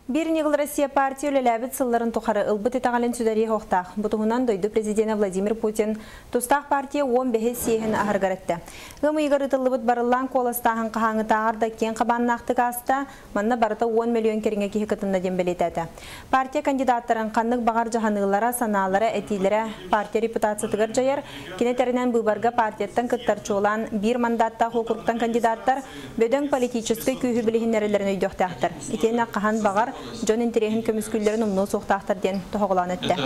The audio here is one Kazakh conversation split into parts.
Bir Nigıl Россия партия өлеләбіт сылларын тұқары ылбыт етағалын сүдәрі хоқтақ. Бұтығынан дойды президенті Владимир Путин тұстақ партия 15 сейхін ағырғаратты. Ғымы егірітілібіт барылан қоластағын қағаңы тағырда кен қабанын ақтық аста, манна барыта 10 миллион керіңе кейі қытында дембелетеді. Партия кандидаттарын қанық бағар жағанығылара, саналары, әтейлері партия репутация тұғыр жайыр, кенетерінен бұбарға партияттан күттарчы olan bir mandatta hukuktan kandidattар бөдің политической күйі білігін әрелерін өйдіқтіқтір. Етені қахан бағар Джон Интерехин көміскүлдерін ұмны соқтақтар ден тұғылан өтті.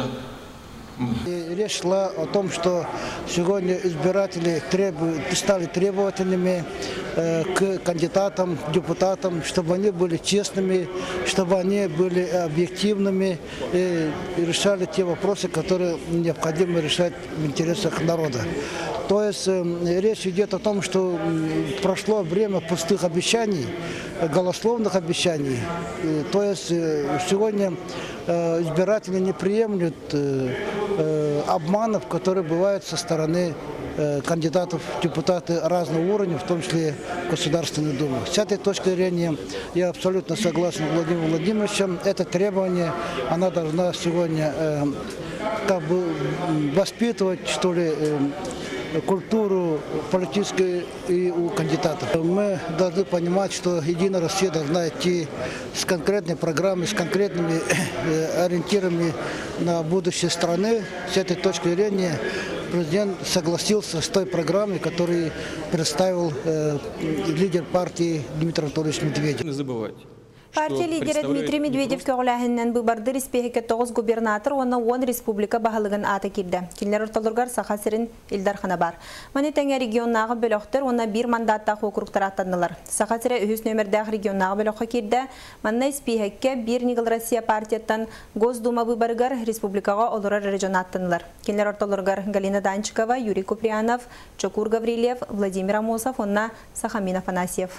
Речь шла о том, что сегодня избиратели стали требовательными к кандидатам, депутатам, чтобы они были честными, чтобы они были объективными и решали те вопросы, которые необходимо решать в интересах народа. То есть речь идет о том, что прошло время пустых обещаний, голословных обещаний. То есть сегодня избиратели не приемлют обманов, которые бывают со стороны кандидатов в депутаты разного уровня, в том числе Государственной Думы. С этой точки зрения я абсолютно согласен с Владимиром Владимировичем. Это требование, она должна сегодня как бы воспитывать, что ли, культуру политическую и у кандидатов. Мы должны понимать, что Единая Россия должна идти с конкретной программой, с конкретными ориентирами на будущее страны. С этой точки зрения президент согласился с той программой, которую представил лидер партии Дмитрий Анатольевич Медведев. Не забывать. Партия лидері Дмитрий Медведев көгіләхіннен бұбарды республика 9 губернатор, оны 10 республика бағалығын аты келді. Келінер орталырғар сақа сірін Илдархана бар. Манетәңе регионнағы бөліқтер, оны бір мандаттағы округтар аттанылар. Сақа сірі үхіс нөмірдәғы регионнағы бөліққа келді. Манна республика бір Нигыл Россия партияттан Госдума бұбарығар республикаға олырар регион аттанылар. Келінер орталырғар Галина Данчикова, Юрий Куприянов, Чокур Гаврилев, Владимир Амосов, онна Сахамин Афанасьев.